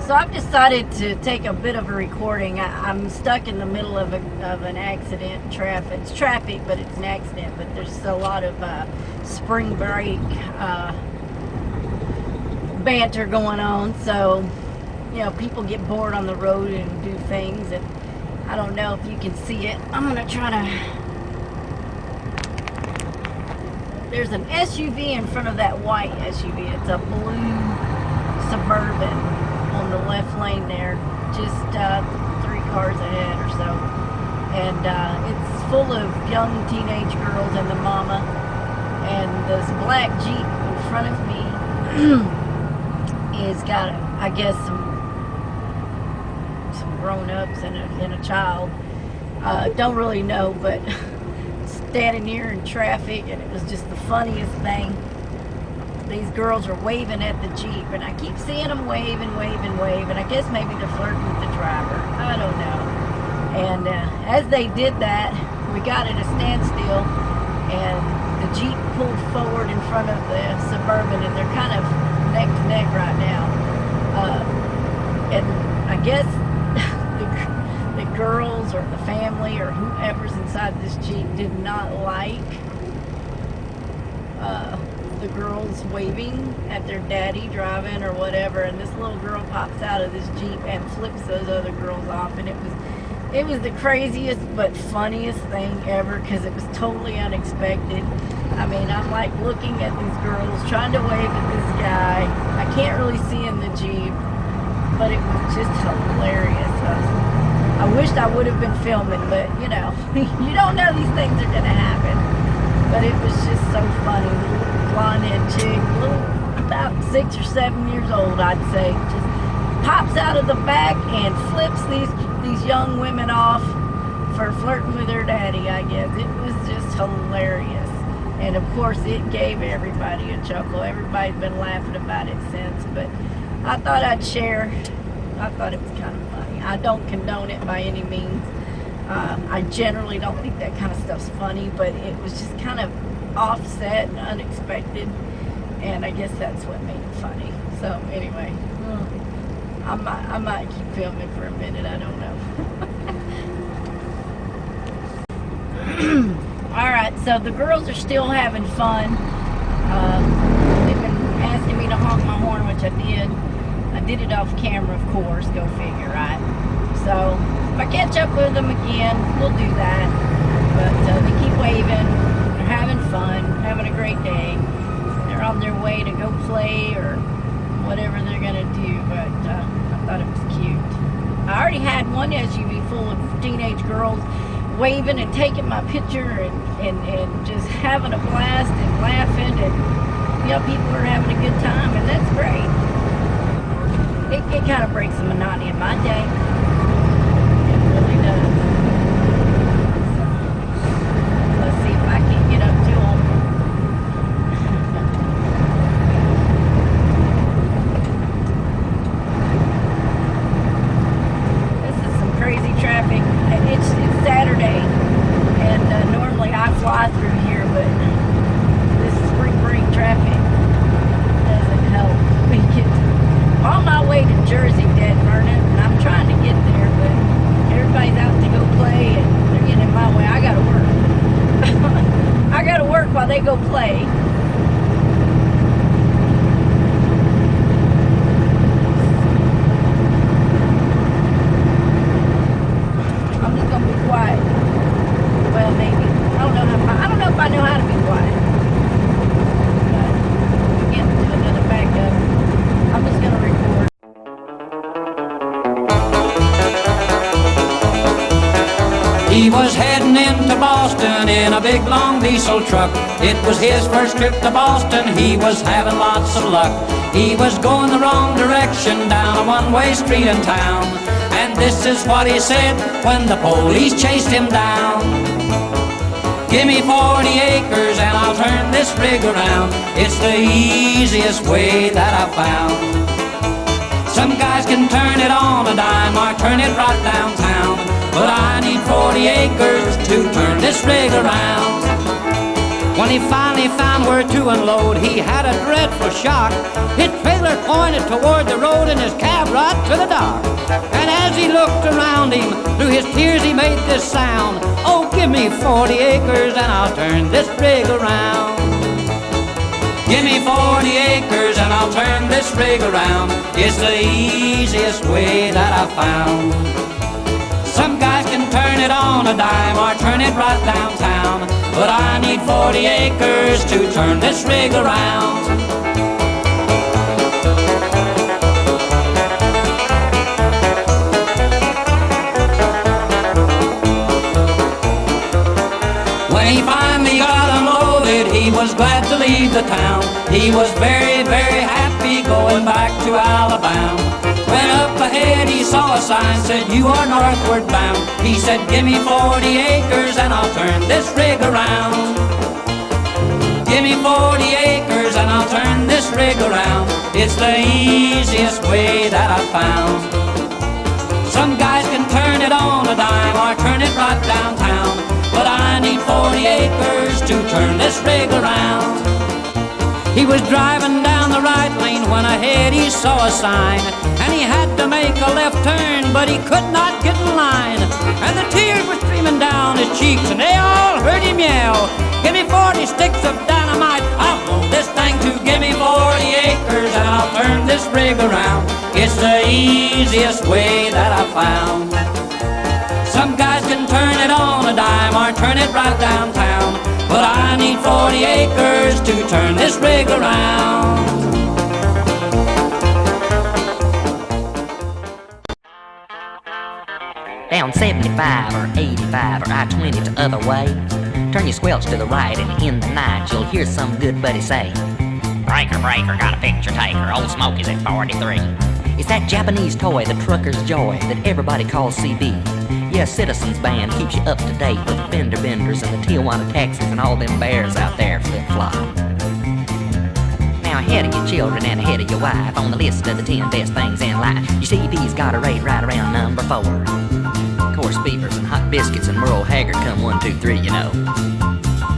So I've decided to take a bit of a recording. I'm stuck in the middle of an accident. Traffic. It's traffic, but it's an accident. But there's a lot of spring break banter going on. So, you know, people get bored on the road and do things. And I don't know if you can see it. I'm going to try to... There's an SUV in front of that white SUV. It's a blue Suburban on the left lane there, just 3 cars ahead or so, and it's full of young teenage girls and the mama, and this black Jeep in front of me is got, I guess, some grown-ups and a child. Don't really know, but standing here in traffic, and it was just the funniest thing. These girls are waving at the Jeep, and I keep seeing them wave and wave and wave, and I guess maybe they're flirting with the driver. I don't know. And as they did that, we got at a standstill, and the Jeep pulled forward in front of the Suburban, and they're kind of neck to neck right now. And I guess the girls or the family or whoever's inside this Jeep did not like the girls waving at their daddy driving or whatever, and this little girl pops out of this Jeep and flips those other girls off, and it was the craziest but funniest thing ever, because it was totally unexpected. I mean, I'm like looking at these girls trying to wave at this guy. I can't really see in the Jeep, but it was just hilarious. I wished I would have been filming, but you know, you don't know these things are gonna happen. But it was just so funny. Little blonde-head chick, about 6 or 7 years old, I'd say, just pops out of the back and flips these young women off for flirting with their daddy, I guess. It was just hilarious. And of course, it gave everybody a chuckle. Everybody's been laughing about it since, but I thought I'd share. I thought it was kind of funny. I don't condone it by any means. I generally don't think that kind of stuff's funny, but it was just kind of offset and unexpected, and I guess that's what made it funny. So anyway, I might keep filming for a minute. I don't know. All right, so the girls are still having fun. They've been asking me to honk my horn, which I did. I did it off camera, of course. Go figure, right? So if I catch up with them again, we'll do that. But they keep waving. They're having fun, having a great day. They're on their way to go play or whatever they're going to do, but I thought it was cute. I already had one SUV full of teenage girls waving and taking my picture and just having a blast and laughing, and you know, people are having a good time, and that's great. It kind of breaks the monotony of my day. It really does. So, let's see if I can get up to them. This is some crazy traffic. It's Saturday, and normally I fly through here, but this spring break traffic doesn't help me get on my way to Jersey, dead burning, and I'm trying to get there, but everybody's out to go play, and they're getting in my way. I gotta work. I gotta work while they go play. I'm just gonna be quiet. Well, maybe. I don't know if I know how to be quiet. But we're getting to another backup. I'm just gonna record. He was heading into Boston in a big long diesel truck. It was his first trip to Boston, he was having lots of luck. He was going the wrong direction down a one-way street in town, and this is what he said when the police chased him down. Give me 40 acres and I'll turn this rig around. It's the easiest way that I've found. Some guys can turn it on a dime or turn it right downtown, but I need 40 acres to turn this rig around. When he finally found where to unload, he had a dreadful shock. His trailer pointed toward the road and his cab right to the dock. And as he looked around him, through his tears he made this sound: "Oh, give me 40 acres and I'll turn this rig around. Give me 40 acres and I'll turn this rig around. It's the easiest way that I've found." Some guys can turn it on a dime or turn it right downtown, but I need 40 acres to turn this rig around. When he finally got unloaded, he was glad to leave the town. He was very, very happy going back to Alabama. When up ahead he saw a sign, said, "You are northward bound." He said, "Give me 40 acres and I'll turn this rig around. Give me 40 acres and I'll turn this rig around. It's the easiest way that I've found." Some guys can turn it on a dime or turn it right downtown, but I need 40 acres to turn this rig around. He was driving down the right lane when ahead he saw a sign, and he had to make a left turn, but he could not get in line. And the tears were streaming down his cheeks, and they all heard him yell, "Give me 40 sticks of dynamite, I'll blow this thing to give me 40 acres, and I'll turn this rig around. It's the easiest way that I've found." Some guys can turn it on a dime or turn it right downtown, but I need 40 acres to turn this rig around. Down 75 or 85 or I-20 the other way. Turn your squelch to the right and in the night you'll hear some good buddy say, "Breaker, breaker, got a picture taker, Old Smoky's at 43. It's that Japanese toy, the trucker's joy, that everybody calls CB. Yeah, Citizens Band keeps you up to date with the fender benders and the Tijuana taxis and all them bears out there flip-flop. Now ahead of your children and ahead of your wife, on the list of the 10 best things in life, your CB's got a rate right around number 4. Of course, beavers and hot biscuits and Merle Haggard come 1, 2, 3, you know.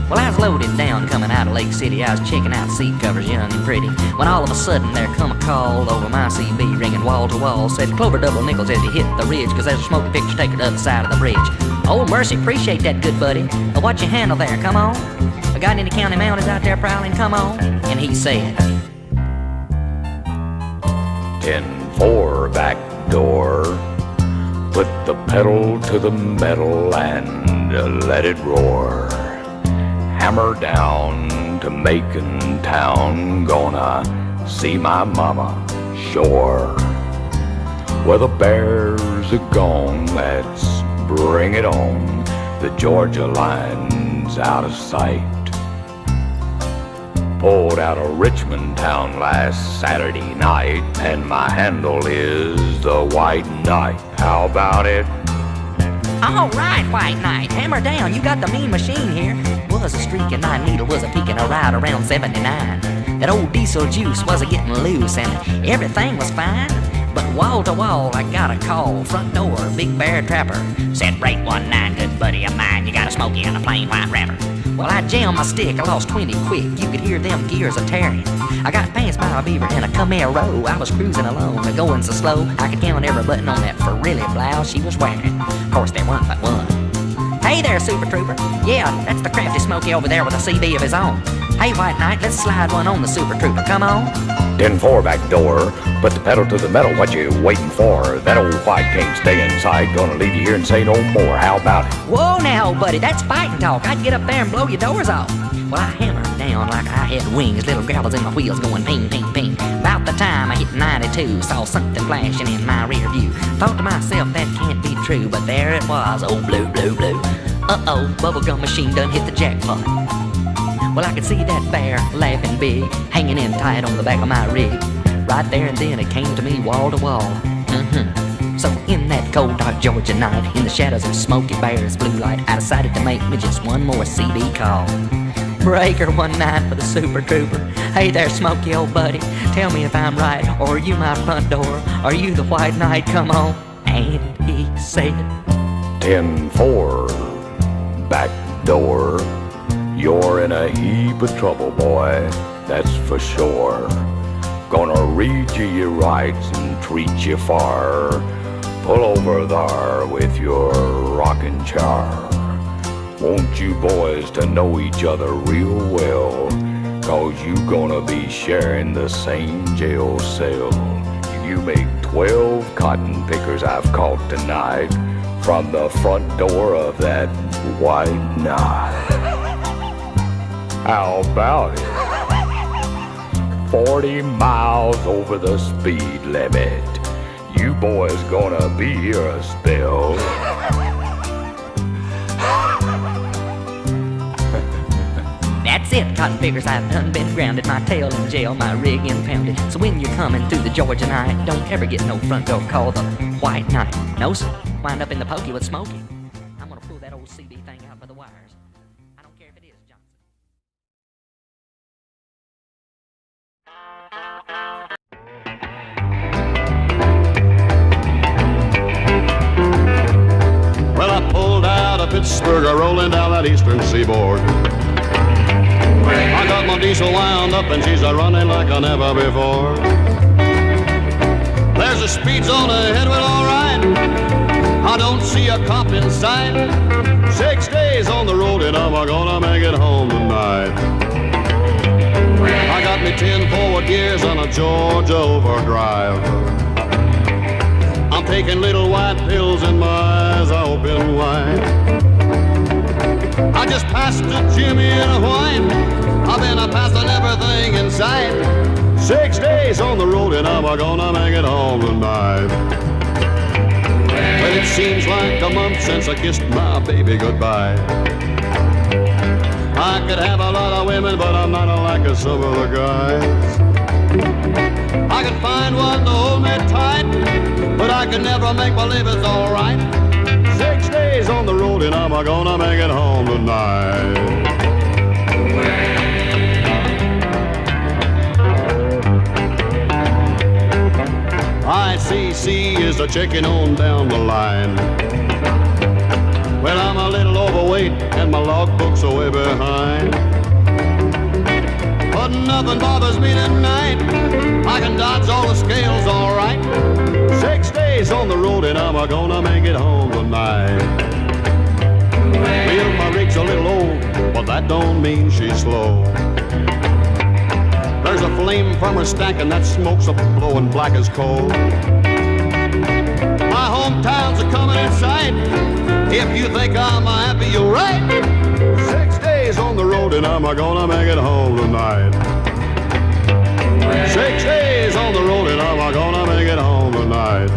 Well, I was loaded down coming out of Lake City. I was checking out seat covers young and pretty, when all of a sudden there come a call over my CB, ringing wall to wall. Said, "Clover double nickels as you hit the ridge, 'cause there's a smoky picture taker to the other side of the bridge." "Oh, mercy, appreciate that, good buddy. What's your handle there? Come on. I got any county mounties out there prowling? Come on." And he said, 10-4 back door. Put the pedal to the metal and let it roar. Hammer down to Macon town, gonna see my mama, sure. Where the bears are gone, let's bring it on. The Georgia line's out of sight. Pulled out of Richmond town last Saturday night, and my handle is the White Knight. How about it? "All right, White Knight, hammer down, you got the mean machine here." Was a streaking 9 needle, was a peeking a ride around 79. That old diesel juice was a getting loose and everything was fine. But wall to wall I got a call, front door, big bear trapper. Said, "Rate 19, good buddy of mine, you got a smoky and a plain white wrapper." Well, I jammed my stick, I lost 20 quick, you could hear them gears a-tearing. I got pants by a beaver and a Camaro, I was cruising along, going so slow, I could count every button on that frilly blouse she was wearing. Of course, there weren't but one. "Hey there, Super Trooper. Yeah, that's the crafty Smoky over there with a CB of his own. Hey, White Knight, let's slide one on the Super Trooper, come on." 10-4 back door. Put the pedal to the metal, what you waiting for? That old white can't stay inside, gonna leave you here and say no more. How about it? "Whoa now, buddy, that's fighting talk. I'd get up there and blow your doors off." Well, I hammered down like I had wings, little gravels in my wheels going ping, ping, ping. About the time I hit 92, saw something flashing in my rear view. Thought to myself, that can't be true, but there it was, oh blue, blue, blue. Uh-oh, bubblegum machine done hit the jackpot. Well, I could see that bear laughing big, hanging in tight on the back of my rig. Right there and then it came to me wall to wall. So in that cold dark Georgia night, in the shadows of Smoky Bear's blue light, I decided to make me just one more CB call. Breaker 19 for the Super Trooper. Hey there, Smoky old buddy, tell me if I'm right, or are you my front door? Are you the White Knight? Come on. And he said, 10-4 back door. you're in a heap of trouble, boy, that's for sure. Gonna read you your rights and treat you fair. Pull over there with your rocking chair. Want you boys to know each other real well, 'cause you gonna be sharing the same jail cell. You make 12 cotton pickers I've caught tonight from the front door of that white knight. How about it? 40 miles over the speed limit. You boys gonna be here a spell. That's it, cotton pickers, I've done been grounded. My tail in jail, my rig impounded. So when you're coming through the Georgia night, don't ever get no front door call the White Knight. No, sir, wind up in the pokey with Smokey. I'm gonna pull that old CB thing out by the wires. I don't care if it is Johnson. Well, I pulled out of Pittsburgh, rolling down that eastern seaboard. I got my diesel wound up and she's a-running like I never before. There's a speed zone ahead, well, all right. I don't see a cop in sight. 6 days on the road and I'm gonna make it home tonight. I got me 10 forward gears on a Georgia overdrive. I'm taking little white pills and my eyes are open wide. I just passed a Jimmy in a white. I've been passing everything in sight. 6 days on the road and I'm gonna make it home tonight. Well, it seems like a month since I kissed my baby goodbye. I could have a lot of women, but I'm not like some of the guys. I could find one to hold me tight, but I could never make believe it's alright. 6 days on the road and I'm gonna make it home tonight. ICC is a checking on down the line. Well, I'm a little overweight and my logbook's way behind. But nothing bothers me tonight. I can dodge all the scales all right. 6 days on the road and I'm gonna make it home tonight. Well, my rig's a little old, but that don't mean she's slow. There's a flame from her stack and that smoke's blowing black as coal. My hometown's a coming in sight. If you think I'm happy, you're right. 6 days on the road and I'm gonna make it home tonight. 6 days on the road and I'm gonna make it home tonight.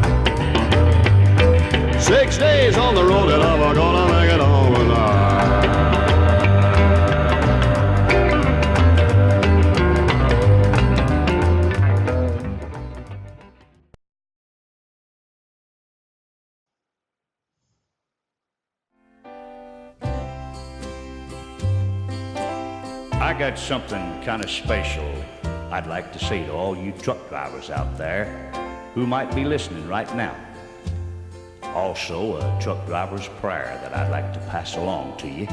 6 days on the road and I'm gonna make it home tonight. I got something kind of special I'd like to say to all you truck drivers out there who might be listening right now. Also, a truck driver's prayer that I'd like to pass along to you,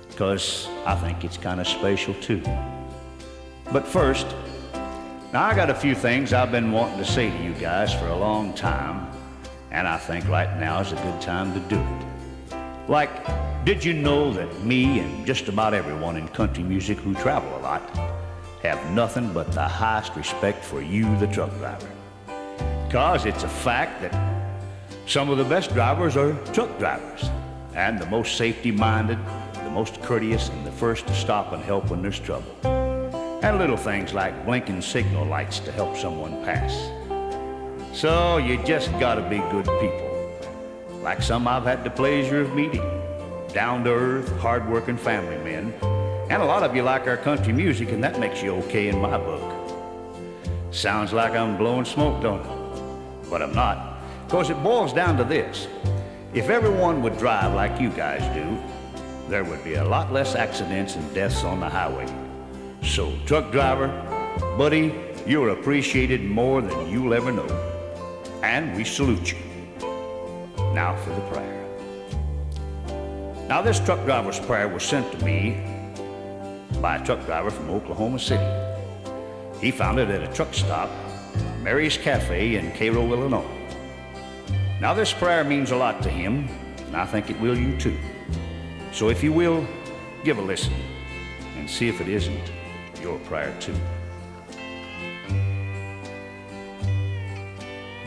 because I think it's kind of special too. But first, now I got a few things I've been wanting to say to you guys for a long time, and I think right now is a good time to do it. Like, did you know that me and just about everyone in country music who travel a lot have nothing but the highest respect for you, the truck driver? Because it's a fact that some of the best drivers are truck drivers, and the most safety-minded, the most courteous, and the first to stop and help when there's trouble. And little things like blinking signal lights to help someone pass. So you just gotta be good people, like some I've had the pleasure of meeting. Down-to-earth, hard-working family men. And a lot of you like our country music, and that makes you okay in my book. Sounds like I'm blowing smoke, don't it? But I'm not, because it boils down to this. If everyone would drive like you guys do, there would be a lot less accidents and deaths on the highway. So, truck driver, buddy, you're appreciated more than you'll ever know. And we salute you. Now for the prayer. Now, this truck driver's prayer was sent to me by a truck driver from Oklahoma City. He found it at a truck stop, Mary's Cafe in Cairo, Illinois. Now, this prayer means a lot to him, and I think it will you too. So if you will, give a listen and see if it isn't your prayer too.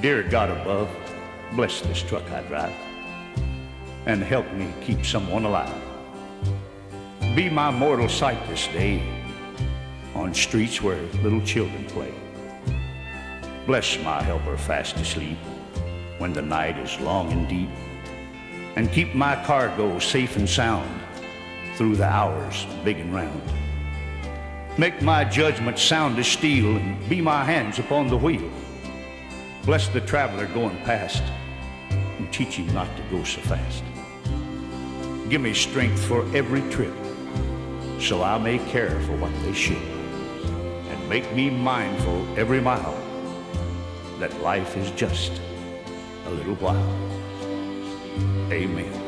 Dear God above, bless this truck I drive and help me keep someone alive. Be my mortal sight this day on streets where little children play. Bless my helper fast asleep when the night is long and deep, and keep my cargo safe and sound through the hours big and round. Make my judgment sound as steel and be my hands upon the wheel. Bless the traveler going past and teach him not to go so fast. Give me strength for every trip so I may care for what they ship, and make me mindful every mile that life is just a little while. Amen.